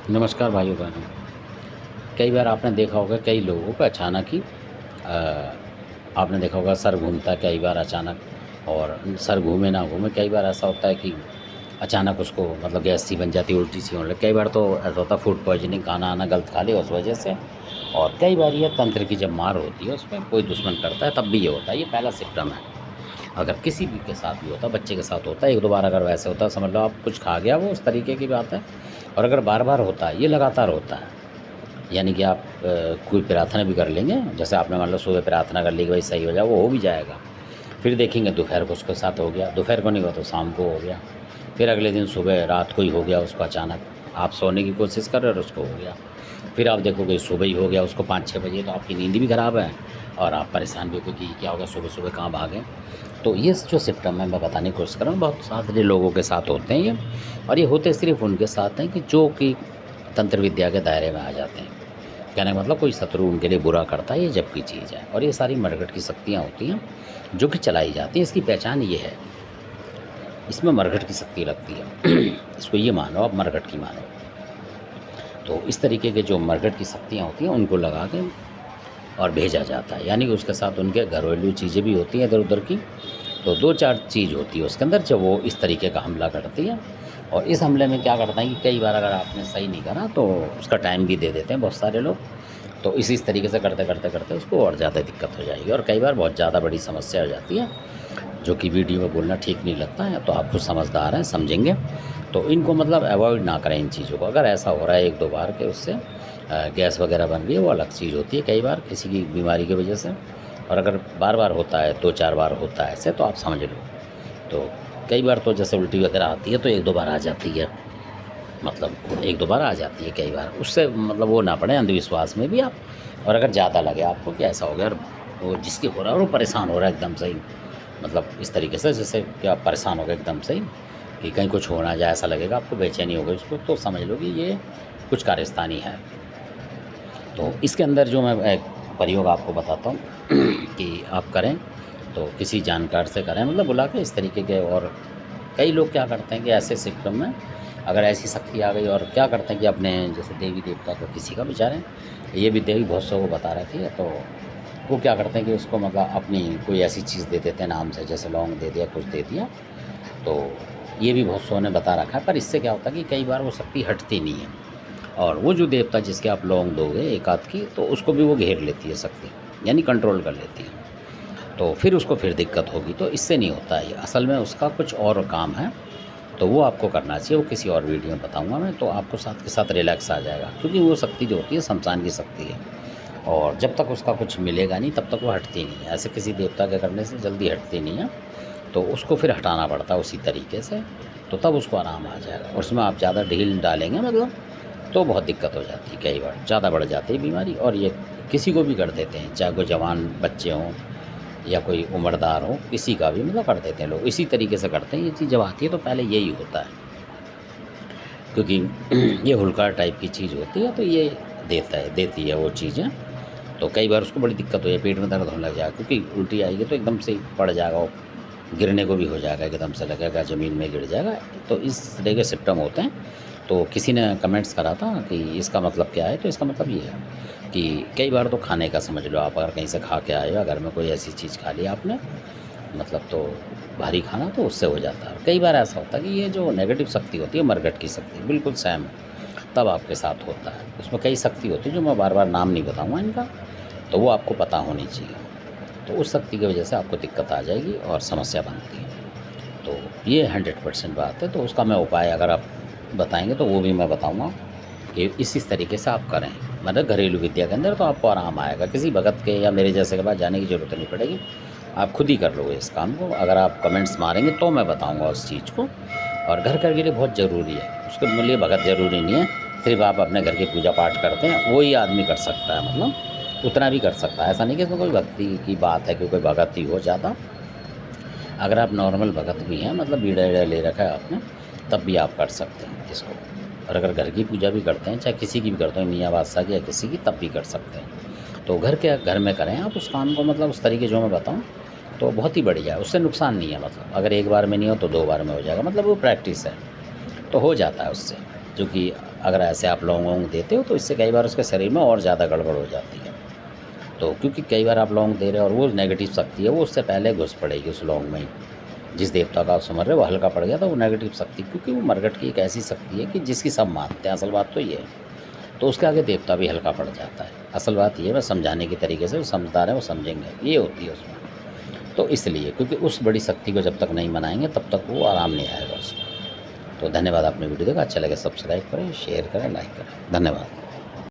नमस्कार भाइयों बहनों। कई बार आपने देखा होगा कई लोगों को अचानक ही आपने देखा होगा सर घूमता है कई बार अचानक। और सर घूमे ना घूमे कई बार ऐसा होता है कि अचानक उसको मतलब गैस सी बन जाती है, उल्टी सी होने लगे। कई बार तो ऐसा होता है फूड पॉइजनिंग, खाना आना गलत खा लिया उस वजह से। और कई बार ये तंत्र की जब मार होती है उसमें कोई दुश्मन करता है तब भी ये होता है। ये पहला सिम्टम है। अगर किसी भी के साथ भी होता है, बच्चे के साथ होता है, एक दो बार अगर वैसे होता है समझ लो आप कुछ खा गया, वो उस तरीके की बात है। और अगर बार बार होता है, ये लगातार होता है, यानी कि आप कोई प्रार्थना भी कर लेंगे, जैसे आपने मान लो सुबह प्रार्थना कर ली कि भाई सही हो जाए, वो हो भी जाएगा। फिर देखेंगे दोपहर को उसके साथ हो गया, दोपहर को नहीं हुआ तो शाम को हो गया, फिर अगले दिन सुबह रात को ही हो गया उसको अचानक। आप सोने की कोशिश कर रहे हो और उसको हो गया। फिर आप देखोगे सुबह ही हो गया उसको 5-6 बजे, तो आपकी नींद भी ख़राब है और आप परेशान भी हो कि क्या हो गया, सुबह सुबह कहाँ भागें। तो ये जो सिम्पटम है मैं बताने की कोशिश कर रहा हूँ, बहुत सारे लोगों के साथ होते हैं ये। और ये होते सिर्फ उनके साथ हैं कि जो कि तंत्र विद्या के दायरे में आ जाते हैं। कहने का मतलब कोई शत्रु उनके लिए बुरा करता है, ये जब की चीज़ है। और ये सारी मरघट की शक्तियाँ होती हैं जो कि चलाई जाती हैं। इसकी पहचान ये है, इसमें मरघट की शक्ति लगती है। इसको ये मानो, आप मरघट की मानो। तो इस तरीके के जो मरघट की शक्तियाँ होती हैं उनको लगा के और भेजा जाता है, यानी कि उसके साथ उनके घरेलू चीज़ें भी होती हैं इधर उधर की। तो 2-4 चीज़ होती है उसके अंदर जब वो इस तरीके का हमला करती है। और इस हमले में क्या करता है कि कई बार अगर आपने सही नहीं करा तो उसका टाइम भी दे देते हैं बहुत सारे लोग। तो इस तरीके से करते करते करते उसको और ज़्यादा दिक्कत हो जाएगी और कई बार बहुत ज़्यादा बड़ी समस्या हो जाती है, जो कि वीडियो में बोलना ठीक नहीं लगता है। तो आप खुद समझदार हैं, समझेंगे। तो इनको मतलब अवॉइड ना करें इन चीज़ों को। अगर ऐसा हो रहा है 1-2 बार के उससे गैस वगैरह बन रही है, वो अलग चीज़ होती है कई बार किसी की बीमारी की वजह से। और अगर बार बार होता है, 2-4 बार होता है ऐसे, तो आप समझ लो। तो कई बार तो जैसे उल्टी वगैरह आती है तो 1-2 बार आ जाती है, मतलब 1-2 बार आ जाती है कई बार। उससे मतलब वो ना पड़े अंधविश्वास में भी आप। और अगर ज़्यादा लगे आपको कि ऐसा हो गया और वो जिसकी हो रहा है वो परेशान हो रहा है एकदम से ही, मतलब इस तरीके से जैसे कि आप परेशान हो गए एकदम से ही कि कहीं कुछ हो ना जाए, ऐसा लगेगा आपको, बेचैनी हो गई उसको, तो समझ लो कि ये कुछ कारस्तानी है। तो इसके अंदर जो मैं एक प्रयोग आपको बताता हूँ कि आप करें तो किसी जानकार से करें, मतलब बुला के इस तरीके के। और कई लोग क्या करते हैं कि ऐसे सिस्टम में अगर ऐसी शक्ति आ गई, और क्या करते हैं कि अपने जैसे देवी देवता को किसी का बेचारे, ये भी देवी बहुत सौ को बता रहे थे, तो वो क्या करते हैं कि उसको मतलब अपनी कोई ऐसी चीज़ दे देते हैं नाम से, जैसे लौंग दे दिया, कुछ दे दिया। तो ये भी बहुत सौ ने बता रखा है, पर इससे क्या होता है कि कई बार वो शक्ति हटती नहीं है। और वो जो देवता जिसके आप लौंग दोगे एक आध की, तो उसको भी वो घेर लेती है शक्ति, यानी कंट्रोल कर लेती है। तो फिर उसको फिर दिक्कत होगी। तो इससे नहीं होता है, असल में उसका कुछ और काम है, तो वो आपको करना चाहिए। वो किसी और वीडियो में बताऊंगा मैं, तो आपको साथ के साथ रिलैक्स आ जाएगा, क्योंकि वो शक्ति जो होती है शमशान की शक्ति है। और जब तक उसका कुछ मिलेगा नहीं तब तक वो हटती नहीं है। ऐसे किसी देवता के करने से जल्दी हटती नहीं है, तो उसको फिर हटाना पड़ता है उसी तरीके से, तो तब उसको आराम आ जाएगा। और उसमें आप ज़्यादा ढील डालेंगे मतलब तो बहुत दिक्कत हो जाती है, कई बार ज़्यादा बढ़ जाती है बीमारी। और ये किसी को भी कर देते हैं, चाहे कोई जवान बच्चे हों या कोई उम्रदार हो, किसी का भी मतलब कर देते हैं लोग, इसी तरीके से करते हैं। ये चीज़ जब आती है तो पहले यही होता है, क्योंकि ये हुलकार टाइप की चीज़ होती है, तो ये देती है वो चीज़ें। तो कई बार उसको बड़ी दिक्कत हो जाए, पेट में दर्द होने लग जाएगा, क्योंकि उल्टी आएगी तो एकदम से ही पड़ जाएगा, वो गिरने को भी हो जाएगा, एकदम से लगेगा ज़मीन में गिर जाएगा। तो इस तरह के सिम्पटम होते हैं। तो किसी ने कमेंट्स करा था कि इसका मतलब क्या है, तो इसका मतलब ये है कि कई बार तो खाने का समझ लो, आप अगर कहीं से खा के आए हो, घर में कोई ऐसी चीज़ खा ली आपने, मतलब तो भारी खाना, तो उससे हो जाता है। कई बार ऐसा होता है कि ये जो नेगेटिव शक्ति होती है, मरघट की शक्ति बिल्कुल सेम तब आपके साथ होता है। उसमें कई शक्ति होती है जो मैं बार बार नाम नहीं बताऊँगा इनका, तो वो आपको पता होनी चाहिए। तो उस शक्ति की वजह से आपको दिक्कत आ जाएगी और समस्या बनती है। तो ये 100% बात है। तो उसका मैं उपाय अगर आप बताएँगे तो वो भी मैं बताऊँगा कि इस तरीके से आप करें, मतलब घरेलू विद्या के अंदर, तो आपको आराम आएगा। किसी भगत के या मेरे जैसे के पास जाने की ज़रूरत नहीं पड़ेगी, आप खुद ही कर लोगे इस काम को। अगर आप कमेंट्स मारेंगे तो मैं बताऊँगा उस चीज़ को। और घर के लिए बहुत ज़रूरी है, उसके लिए भगत ज़रूरी नहीं है। सिर्फ आप अपने घर की पूजा पाठ करते हैं, वही आदमी कर सकता है, मतलब उतना भी कर सकता है। ऐसा नहीं कि इसमें कोई भक्ति की बात है कि कोई भगत ही हो ज़्यादा। अगर आप नॉर्मल भगत भी हैं, मतलब बीड़ा वीड़ा ले रखा है आपने, तब भी आप कर सकते हैं इसको। और अगर घर की पूजा भी करते हैं, चाहे किसी की भी करते हैं, मियाँ बादशाह की या किसी की, तब भी कर सकते हैं। तो घर में करें आप उस काम को, मतलब उस तरीके जो मैं बताऊँ, तो बहुत ही बढ़िया है। उससे नुकसान नहीं है, मतलब अगर एक बार में नहीं हो तो 2 बार में हो जाएगा, मतलब वो प्रैक्टिस है, तो हो जाता है उससे। जो कि अगर ऐसे आप लौंग वोंग देते हो तो इससे कई बार उसके शरीर में और ज़्यादा गड़बड़ हो जाती है। तो क्योंकि कई बार आप लौंग दे रहे हो और वो नेगेटिव शक्ति है वो उससे पहले घुस पड़ेगी उस लौंग में ही। जिस देवता का आप समझ रहे हो वो हल्का पड़ गया तो वो नेगेटिव शक्ति, क्योंकि वो मरघट की एक ऐसी शक्ति है कि जिसकी सब मानते हैं, असल बात तो ये है। तो उसके आगे देवता भी हल्का पड़ जाता है। असल बात ये है, मैं समझाने की तरीके से, वो समझदार हैं वो समझेंगे, ये होती है उसमें। तो इसलिए क्योंकि उस बड़ी शक्ति को जब तक नहीं मनाएंगे तब तक वो आराम नहीं आएगा उसको। तो धन्यवाद, आपने वीडियो देखा, अच्छा लगे सब्सक्राइब करें, शेयर करें, लाइक करें। धन्यवाद।